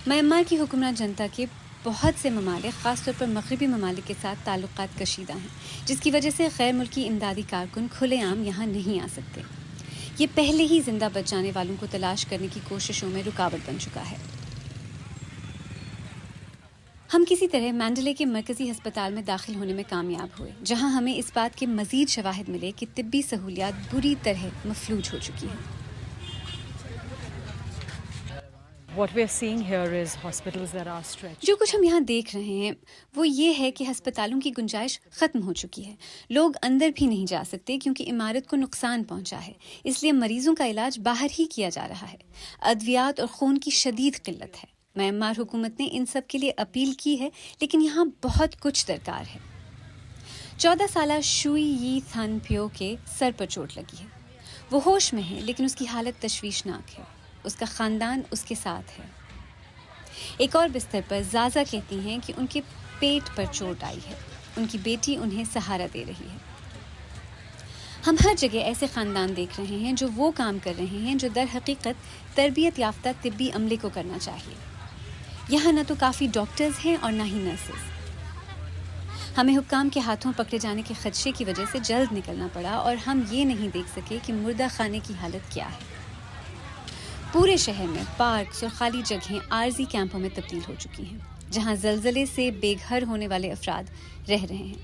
میانمار کی حکمراں جنتا کے بہت سے ممالک خاص طور پر مغربی ممالک کے ساتھ تعلقات کشیدہ ہیں جس کی وجہ سے غیر ملکی امدادی کارکن کھلے عام یہاں نہیں آ سکتے. یہ پہلے ہی زندہ بچ جانے والوں کو تلاش کرنے کی کوششوں میں رکاوٹ بن چکا ہے. ہم کسی طرح مینڈلے کے مرکزی ہسپتال میں داخل ہونے میں کامیاب ہوئے جہاں ہمیں اس بات کے مزید شواہد ملے کہ طبی سہولیات بری طرح مفلوج ہو چکی ہیں. جو کچھ ہم یہاں دیکھ رہے ہیں وہ یہ ہے کہ ہسپتالوں کی گنجائش ختم ہو چکی ہے. لوگ اندر بھی نہیں جا سکتے کیونکہ عمارت کو نقصان پہنچا ہے، اس لیے مریضوں کا علاج باہر ہی کیا جا رہا ہے. ادویات اور خون کی شدید قلت ہے. میانمار حکومت نے ان سب کے لیے اپیل کی ہے لیکن یہاں بہت کچھ درکار ہے. 14 سالہ شوئی یی تھن پیو کے سر پر چوٹ لگی ہے. وہ ہوش میں ہے لیکن اس کی حالت تشویشناک ہے. اس کا خاندان اس کے ساتھ ہے. ایک اور بستر پر زازا کہتی ہیں کہ ان کے پیٹ پر چوٹ آئی ہے. ان کی بیٹی انہیں سہارا دے رہی ہے. ہم ہر جگہ ایسے خاندان دیکھ رہے ہیں جو وہ کام کر رہے ہیں جو در حقیقت تربیت یافتہ طبی عملے کو کرنا چاہیے. یہاں نہ تو کافی ڈاکٹرز ہیں اور نہ ہی نرسز. ہمیں حکام کے ہاتھوں پکڑے جانے کے خدشے کی وجہ سے جلد نکلنا پڑا اور ہم یہ نہیں دیکھ سکے کہ مردہ خانے کی حالت کیا ہے. پورے شہر میں پارکس اور خالی جگہیں عارضی کیمپوں میں تبدیل ہو چکی ہیں جہاں زلزلے سے بے گھر ہونے والے افراد رہ رہے ہیں.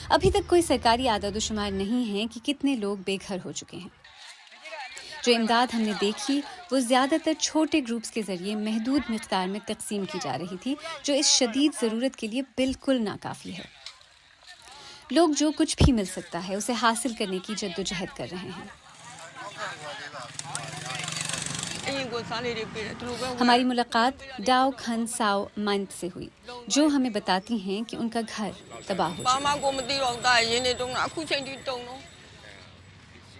ابھی تک کوئی سرکاری اعداد و شمار نہیں ہے کہ کتنے لوگ بے گھر ہو چکے ہیں. جو امداد ہم نے دیکھی وہ زیادہ تر چھوٹے گروپس کے ذریعے محدود مقدار میں تقسیم کی جا رہی تھی جو اس شدید ضرورت کے لیے بالکل ناکافی ہے. لوگ جو کچھ بھی مل سکتا ہے اسے حاصل کرنے کی جدوجہد کر رہے ہیں. ہماری ملاقات ڈاؤ کھن ساؤ منت سے ہوئی جو ہمیں بتاتی ہیں کہ ان کا گھر تباہ ہو چکا.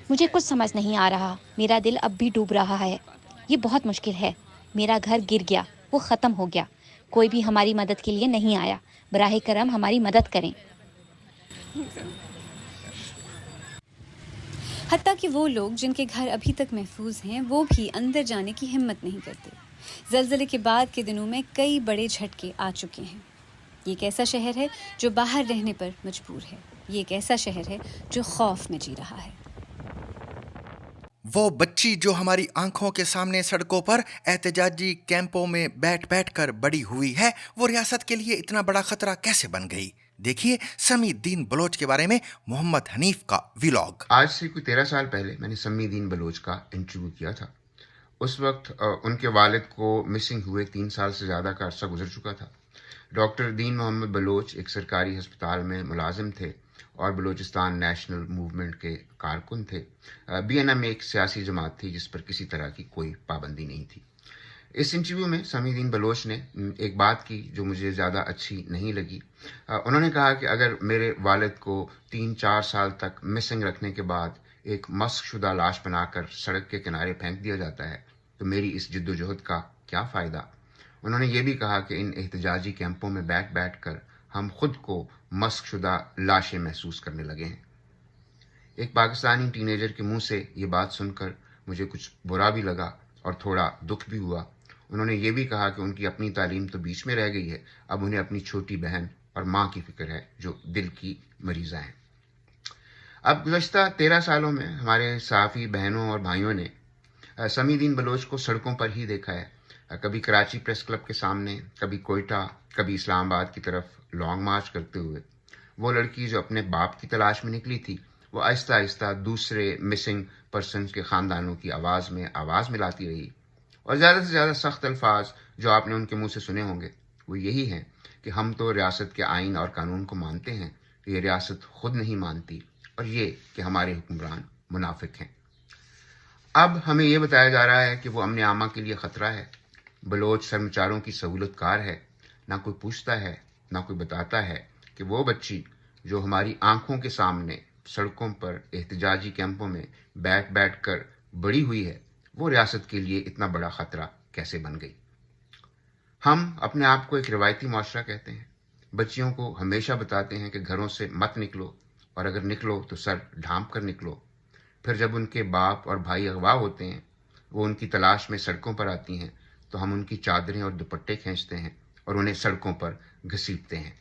مجھے کچھ سمجھ نہیں آ رہا. میرا دل اب بھی ڈوب رہا ہے. یہ بہت مشکل ہے. میرا گھر گر گیا، وہ ختم ہو گیا. کوئی بھی ہماری مدد کے لیے نہیں آیا. براہ کرم ہماری مدد کریں. حتیٰ کہ وہ لوگ جن کے گھر ابھی تک محفوظ ہیں وہ بھی اندر جانے کی ہمت نہیں کرتے. زلزلے کے بعد کے دنوں میں کئی بڑے جھٹکے آ چکے ہیں. یہ ایک ایسا شہر ہے جو باہر رہنے پر مجبور ہے. یہ ایک ایسا شہر ہے جو خوف میں جی رہا ہے. وہ بچی جو ہماری آنکھوں کے سامنے سڑکوں پر احتجاجی کیمپوں میں بیٹھ کر بڑی ہوئی ہے، وہ ریاست کے لیے اتنا بڑا خطرہ کیسے بن گئی؟ دیکھیے سمی الدین بلوچ کے بارے میں محمد حنیف کا ویلاگ. آج سے کوئی 13 سال پہلے میں نے سمی الدین بلوچ کا انٹرویو کیا تھا. اس وقت ان کے والد کو مسنگ ہوئے 3 سال سے زیادہ کا عرصہ گزر چکا تھا. ڈاکٹر دین محمد بلوچ ایک سرکاری ہسپتال میں ملازم تھے اور بلوچستان نیشنل موومنٹ کے کارکن تھے. BNM ایک سیاسی جماعت تھی جس پر کسی طرح کی کوئی پابندی نہیں تھی. اس انٹرویو میں سمی الدین بلوچ نے ایک بات کی جو مجھے زیادہ اچھی نہیں لگی. انہوں نے کہا کہ اگر میرے والد کو 3-4 سال تک مسنگ رکھنے کے بعد ایک مسخ شدہ لاش بنا کر سڑک کے کنارے پھینک دیا جاتا ہے تو میری اس جد و جہد کا کیا فائدہ. انہوں نے یہ بھی کہا کہ ان احتجاجی کیمپوں میں بیٹھ کر ہم خود کو مسخ شدہ لاشیں محسوس کرنے لگے ہیں. ایک پاکستانی ٹینیجر کے منہ سے یہ بات سن کر مجھے کچھ برا بھی لگا اور تھوڑا دکھ بھی ہوا. انہوں نے یہ بھی کہا کہ ان کی اپنی تعلیم تو بیچ میں رہ گئی ہے، اب انہیں اپنی چھوٹی بہن اور ماں کی فکر ہے جو دل کی مریضہ ہیں. اب گزشتہ 13 سالوں میں ہمارے صحافی بہنوں اور بھائیوں نے سمی الدین بلوچ کو سڑکوں پر ہی دیکھا ہے. کبھی کراچی پریس کلب کے سامنے، کبھی کوئٹہ، کبھی اسلام آباد کی طرف لانگ مارچ کرتے ہوئے. وہ لڑکی جو اپنے باپ کی تلاش میں نکلی تھی وہ آہستہ آہستہ دوسرے مسنگ پرسنز کے خاندانوں کی آواز میں آواز ملاتی رہی. اور زیادہ سے زیادہ سخت الفاظ جو آپ نے ان کے منہ سے سنے ہوں گے وہ یہی ہیں کہ ہم تو ریاست کے آئین اور قانون کو مانتے ہیں، یہ ریاست خود نہیں مانتی، اور یہ کہ ہمارے حکمران منافق ہیں. اب ہمیں یہ بتایا جا رہا ہے کہ وہ امن عامہ کے لیے خطرہ ہے. بلوچ سرمچاروں کی سہولت کار ہے. نہ کوئی پوچھتا ہے، نہ کوئی بتاتا ہے کہ وہ بچی جو ہماری آنکھوں کے سامنے سڑکوں پر احتجاجی کیمپوں میں بیٹھ کر بڑی ہوئی ہے وہ ریاست کے لیے اتنا بڑا خطرہ کیسے بن گئی. हम अपने आप को एक रिवायती माशरा कहते हैं। बच्चियों को हमेशा बताते हैं कि घरों से मत निकलो, और अगर निकलो तो सर ढांप कर निकलो। फिर जब उनके बाप और भाई अगवा होते हैं, वो उनकी तलाश में सड़कों पर आती हैं, तो हम उनकी चादरें और दुपट्टे खींचते हैं और उन्हें सड़कों पर घसीटते हैं।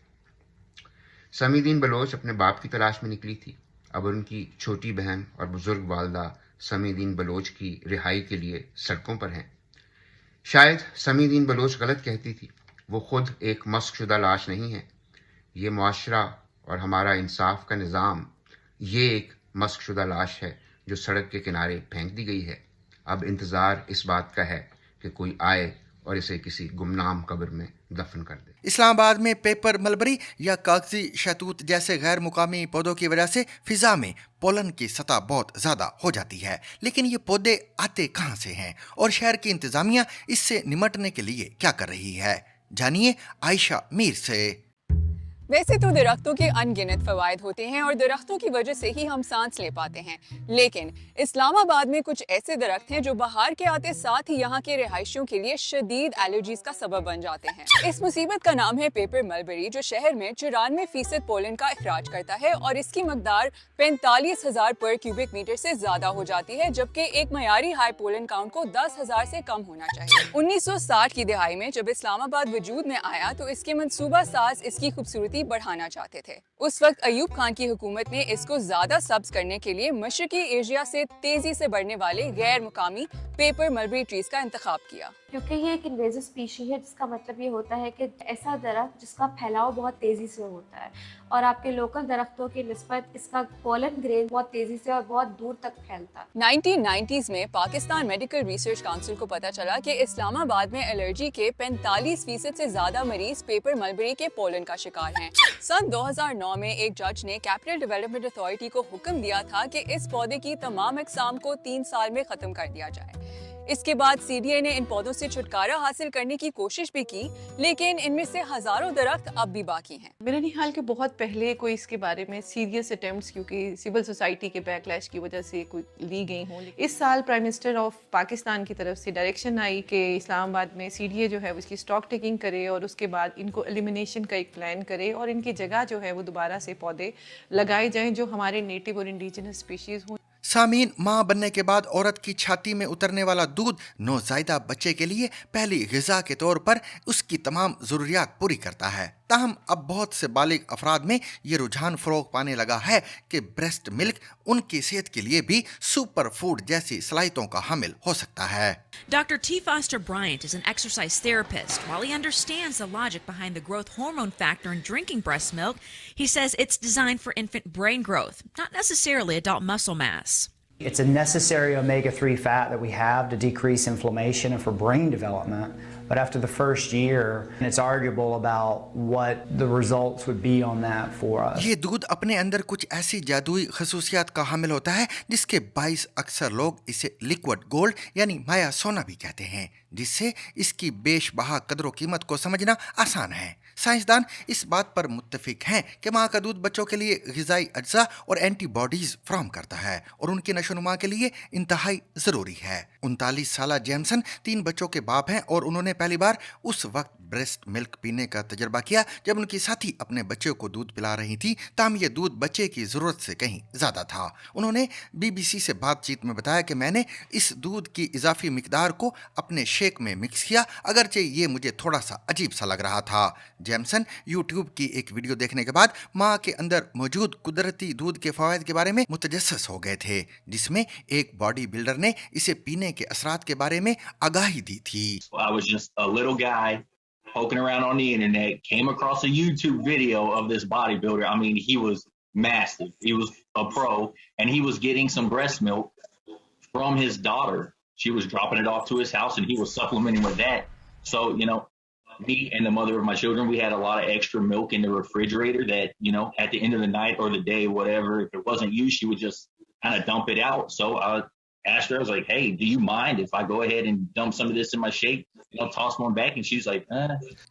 समीदीन बलोच अपने बाप की तलाश में निकली थी। अब उनकी छोटी बहन और बुजुर्ग वालदा समीदीन बलोच की रिहाई के लिए सड़कों पर हैं। शायद समीदीन बलोच गलत कहती थी, वो खुद एक मस्कशुदा लाश नहीं है। ये मुआशरा और हमारा इंसाफ का निज़ाम, ये एक मस्कशुदा लाश है जो सड़क के किनारे फेंक दी गई है। अब इंतज़ार इस बात का है कि कोई आए और इसे किसी गुमनाम कब्र में दफन कर दे। इस्लामाबाद में पेपर मलबरी या कागजी शहतूत जैसे गैर मुकामी पौधों की वजह से फिजा में पोलन की सतह बहुत ज्यादा हो जाती है। लेकिन ये पौधे आते कहां से हैं और शहर की इंतजामिया इससे निमटने के लिए क्या कर रही है? जानिए आयशा मीर से। वैसे तो दरख्तों के अनगिनत फवायद होते हैं और दरख्तों की वजह से ही हम सांस ले पाते हैं, लेकिन इस्लामाबाद में कुछ ऐसे दरख्त हैं जो बहार के आते साथ ही यहाँ के रिहायशियों के लिए शदीद एलर्जीज का सबब बन जाते हैं। इस मुसीबत का नाम है पेपर मलबरी, जो शहर में 94% पोलन का इखराज करता है और इसकी मकदार 45,000 पर क्यूबिक मीटर से ज्यादा हो जाती है, जबकि एक मयारी हाई पोलन काउंट को 10,000 से कम होना चाहिए। 1960 की दिहाई में जब इस्लामाबाद वजूद में आया तो इसके मंसूबा साज इसकी खूबसूरती बढ़ाना चाहते थे। उस वक्त अयूब खान की हुकूमत ने इसको ज्यादा सब्ज करने के लिए मशरकी एशिया से तेजी से बढ़ने वाले गैर मुकामी पेपर मलबरी ट्रीज का इंतखाब किया। क्योंकि ये एक इन्वेजिव स्पीशी है, जिसका मतलब ये होता है कि ऐसा दरख्त जिसका फैलाव बहुत तेज़ी से होता है और आपके लोकल दरख्तों की निस्बत इसका पोलन ग्रेन बहुत तेज़ी से और बहुत दूर तक फैलता है। 1990s में पाकिस्तान मेडिकल रिसर्च काउंसिल को पता चला कि इस्लामाबाद में एलर्जी के 45% से ज्यादा मरीज पेपर मलबरी के पोलन का शिकार हैं। सन 2009 में एक जज ने कैपिटल डेवलपमेंट अथॉरिटी को हुक्म दिया था कि इस पौधे की तमाम अक़साम को 3 साल में खत्म कर दिया जाए। इसके बाद सीडीए ने इन पौधों से छुटकारा हासिल करने की कोशिश भी की, लेकिन इनमें से हजारों दरख्त अब भी बाकी हैं। मेरा नहीं ख्याल कि बहुत पहले कोई इसके बारे में सीरियस अटेम्प्ट्स, क्योंकि सिविल सोसाइटी के बैकलैश की वजह से कोई ली गई हों। इस साल प्राइम मिनिस्टर ऑफ पाकिस्तान की तरफ से डायरेक्शन आई कि इस्लामाबाद में सीडीए जो है उसकी स्टॉक टेकिंग करे और उसके बाद इनको एलिमिनेशन का एक प्लान करे और इनकी जगह जो है वो दोबारा से पौधे लगाए जाएं जो हमारे नेटिव और इंडिजिनस स्पीशीज हों। सामीन, माँ बनने के बाद औरत की छाती में उतरने वाला दूध नौज़ायदा बच्चे के लिए पहली ग़िज़ा के तौर पर उसकी तमाम ज़रूरियात पूरी करता है। ताहम अब बहुत से बालिग अफराद में ये रुझान फ़रोग़ पाने लगा है कि ब्रेस्ट मिल्क उनकी सेहत के लिए भी सुपर फूड जैसी सलाहियतों का हामिल हो सकता है। Dr. T. Foster Bryant is an exercise therapist. While he understands the logic behind the growth hormone factor in drinking breast milk, he says it's designed for infant brain growth, not necessarily adult muscle mass. It's a necessary omega-3 fat that we have to decrease inflammation and for brain development. But after the first year, it's arguable about what the results would be on that for us. ये दूध अपने अंदर कुछ ऐसी जादुई खसूसियात का हामिल होता है जिसके बाइस अक्सर लोग इसे लिक्विड गोल्ड यानी माया सोना भी कहते हैं, जिससे इसकी बेशबहा कदर कीमत को समझना आसान है। साइंसदान इस बात पर मुत्तफिक हैं कि माँ का दूध बच्चों के लिए ग़िज़ाई अज्जा और एंटीबॉडीज फराहम करता है और उनकी नशोनुमा के लिए इंतहाई ज़रूरी है। 39 साला जेमसन 3 बच्चों के बाप हैं और उन्होंने पहली बार उस वक्त ब्रेस्ट मिल्क पीने का तजर्बा किया जब उनकी साथी अपने बच्चे को दूध पिला रही थी, ताहम ये दूध बच्चे की ज़रूरत से कहीं ज़्यादा था। उन्होंने BBC से बातचीत में बताया कि मैंने इस दूध की इजाफी मिकदार को अपने शेक में मिक्स किया, अगरचे ये मुझे थोड़ा सा अजीब सा लग रहा था। जेमसन यूट्यूब की एक वीडियो देखने के बाद माँ के अंदर मौजूद कुदरती दूध के फ़वाइद के बारे में मुतजस्सिस हो गए थे, जिसमें एक बॉडी बिल्डर ने इसे पीने के असरात के बारे में आगाही दी थी। I was just a little guy poking around on the internet, came across a YouTube video of this bodybuilder. I mean, he was massive. He was a pro, and he was getting some breast milk from his daughter. She was dropping it off to his house, and he was supplementing with that. So, you know, me and the mother of my children, we had a lot of extra milk in the refrigerator that, you know, at the end of the night or the day, whatever, if it wasn't used, she would just kind of dump it out. So asked her, I was like, hey, do you mind if I go ahead and dump some of this in my shake? Toss one back, and she's like,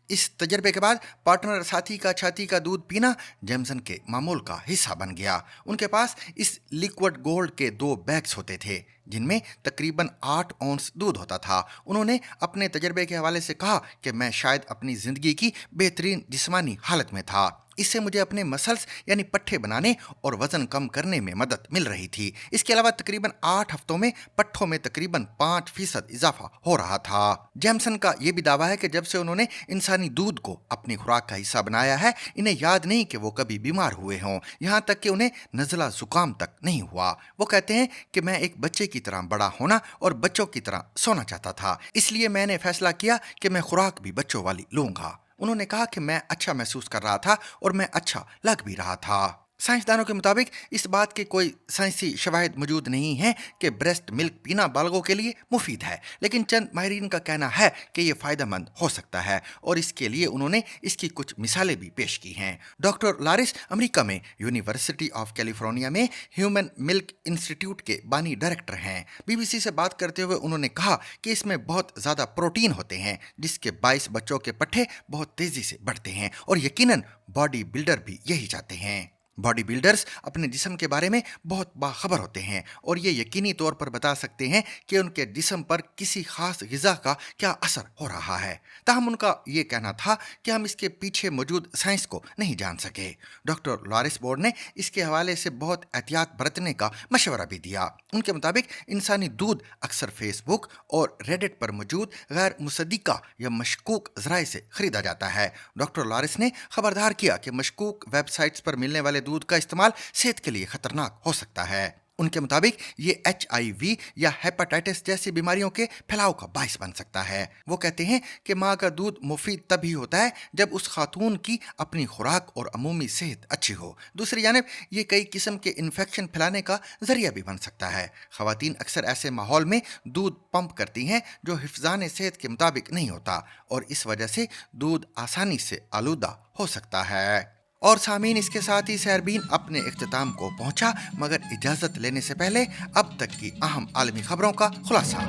इस तजर्बे के बाद partner साथी का छाती का दूध पीना Jamieson के मामूल का हिस्सा बन गया। उनके पास इस लिक्विड गोल्ड के 2 बैग्स होते थे जिनमें तकरीबन 8 औंस दूध होता था। उन्होंने अपने तजर्बे के हवाले से कहा कि मैं शायद अपनी जिंदगी की बेहतरीन जिस्मानी हालत में था। इससे मुझे अपने मसल्स यानी पट्ठे बनाने और वजन कम करने में मदद मिल रही थी। इसके अलावा तकरीबन 8 हफ्तों में पट्ठों में तकरीबन 5% इजाफा हो रहा था। जेमसन का यह भी दावा है कि जब से उन्होंने इंसानी दूध को अपनी खुराक का हिस्सा बनाया है, इन्हें याद नहीं कि वो कभी बीमार हुए हों, यहाँ तक कि उन्हें नज़ला जुकाम तक नहीं हुआ। वो कहते हैं कि मैं एक बच्चे की तरह बड़ा होना और बच्चों की तरह सोना चाहता था, इसलिए मैंने फैसला किया कि मैं खुराक भी बच्चों वाली लूंगा। उन्होंने कहा कि मैं अच्छा महसूस कर रहा था और मैं अच्छा लग भी रहा था। साइंसदानों के मुताबिक इस बात के कोई साइंसी शवाहिद मौजूद नहीं है कि ब्रेस्ट मिल्क पीना बालगों के लिए मुफीद है, लेकिन चंद माहिरीन का कहना है कि ये फ़ायदेमंद हो सकता है और इसके लिए उन्होंने इसकी कुछ मिसालें भी पेश की हैं। डॉक्टर लारिस अमेरिका में यूनिवर्सिटी ऑफ कैलिफोर्निया में ह्यूमन मिल्क इंस्टीट्यूट के बानी डायरेक्टर हैं। BBC से बात करते हुए उन्होंने कहा कि इसमें बहुत ज़्यादा प्रोटीन होते हैं जिसके 22 बच्चों के पट्ठे बहुत तेज़ी से बढ़ते हैं और यकीनन बॉडी बिल्डर भी यही चाहते हैं। बॉडी बिल्डर्स अपने जिस्म के बारे में बहुत बाखबर होते हैं और ये यकीनी तौर पर बता सकते हैं कि उनके जिस्म पर किसी खास ग़िज़ा का क्या असर हो रहा है। ताहम उनका ये कहना था कि हम इसके पीछे मौजूद साइंस को नहीं जान सके। डॉक्टर लॉरिस बोर्ड ने इसके हवाले से बहुत एहतियात बरतने का मशवरा भी दिया। उनके मुताबिक इंसानी दूध अक्सर फेसबुक और रेडिट पर मौजूद गैर मुसद्दिका या मशकूक ज़राए से ख़रीदा जाता है। डॉक्टर लॉरिस ने खबरदार किया कि मशकूक वेबसाइट्स पर मिलने वाले दूध का इस्तेमाल सेहत के लिए खतरनाक हो सकता है। उनके मुताबिक ये HIV या हेपेटाइटिस जैसी बीमारियों के फैलाव का बाइस बन सकता है। वो कहते हैं कि माँ का दूध मुफीद तभी होता है जब उस खातून की अपनी खुराक और अमूमी सेहत अच्छी हो। दूसरी जानिब ये कई किस्म के इन्फेक्शन फैलाने का जरिया भी बन सकता है। ख़वातीन अक्सर ऐसे माहौल में दूध पंप करती हैं जो हिफ्ज़ान सेहत के मुताबिक नहीं होता और इस वजह से दूध आसानी से आलूदा हो सकता है। और सामीन, इसके साथ ही सैरबीन अपने इख्तिताम को पहुंचा, मगर इजाज़त लेने से पहले अब तक की अहम आलमी खबरों का खुलासा।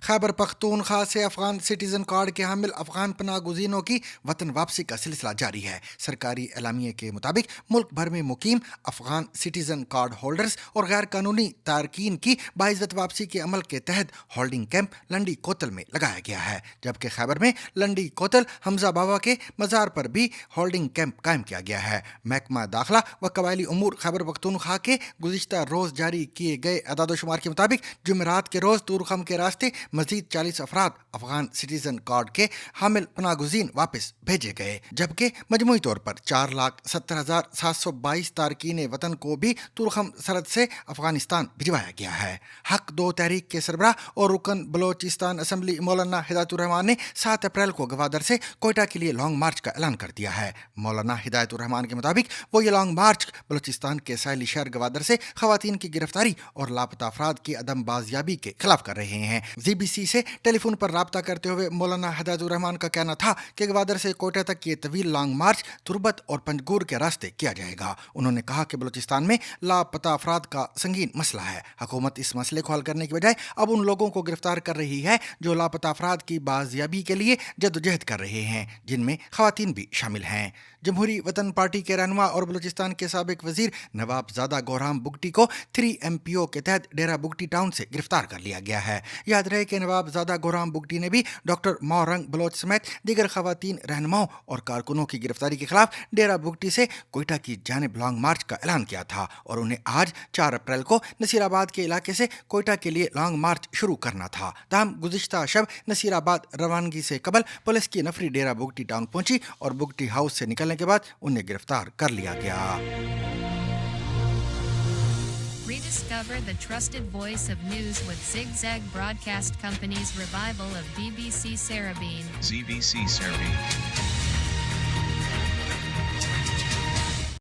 खैबर पख्तूनख्वा से अफगान सिटीज़न कार्ड के हामिल अफगान पनाह गुज़ीनों की वतन वापसी का सिलसिला जारी है। सरकारी एलामिये के मुताबिक मुल्क भर में मुकीम अफगान सिटीज़न कार्ड होल्डर्स और गैर कानूनी तारकीन की बाइज़्ज़त वापसी के अमल के तहत होल्डिंग कैंप लंडी कोतल में लगाया गया है, जबकि खैबर में लंडी कोतल हमजा बाबा के मज़ार पर भी होल्डिंग कैंप कायम किया गया है। महकमा दाखिला व कबायली उमूर खैबर पख्तूनख्वा के गुज़िश्ता रोज़ जारी किए गए अदाद-ओ-शुमार के मुताबिक जुमेरात के रोज़ तूरखम के रास्ते मज़ीद 40 अफराद अफगान सिटीज़न कार्ड के हामिल पनागुज़ीन वापस भेजे गए, जबकि मजमूई तौर पर 4,70,722 तारकीन वतन को भी तुरखम सरहद से अफगानिस्तान भिजवाया गया है। हक 2 तहरीक के सरबराह और रुकन बलोचिस्तान असम्बली मौलाना हिदायतुर रहमान ने 7 अप्रैल को गवादर से कोयटा के लिए लॉन्ग मार्च का ऐलान कर दिया है। मौलाना हिदायतुर रहमान के मुताबिक वो ये लॉन्ग मार्च बलोचिस्तान के साहिली शहर गवादर से ख़वातीन की गिरफ्तारी और लापता अफराद की अदम बाजियाबी के खिलाफ कर रहे हैं। BBC से टेलीफोन पर राब्ता करते हुए मौलाना हिदायतुर रहमान का कहना था कि गवादर से कोयटा तक ये तवील लॉन्ग मार्च तुरबत और पंजगूर के रास्ते किया जाएगा। उन्होंने कहा कि बलूचिस्तान में लापता अफराद का संगीन मसला है। हुकूमत इस मसले को हल करने की बजाय अब उन लोगों को गिरफ्तार कर रही है जो लापता अफराद की बाजियाबी के लिए जद्दोजहद कर रहे हैं, जिनमें ख़वातीन भी शामिल हैं। जमहूरी वतन पार्टी के रहनुमा और बलूचिस्तान के साबिक वजीर नवाबजादा गोराम बुगटी को 3 MPO के तहत डेरा बुगटी टाउन से गिरफ्तार कर लिया गया है। याद रहे कि नवाबजादा गोराम बुगटी ने भी डॉक्टर मौरंग बलोच समेत दीगर ख़वातीन रहनुमाओं और कारकुनों की गिरफ्तारी के खिलाफ डेरा बुगटी से कोयटा की जानिब लॉन्ग मार्च का ऐलान किया था और उन्हें आज 4 अप्रैल को नसीराबाद के इलाके से कोयटा के लिए लॉन्ग मार्च शुरू करना था। ताहम गुज़िश्ता शब नसीराबाद रवानगी से कबल पुलिस की नफरी डेरा बुगटी टाउन पहुंची और बुगटी हाउस से निकलने के बाद उन्हें गिरफ्तार कर लिया गया। Rediscover the trusted voice of news with Zigzag Broadcast Company's revival of BBC Sarabeen. ZBC Sarabeen.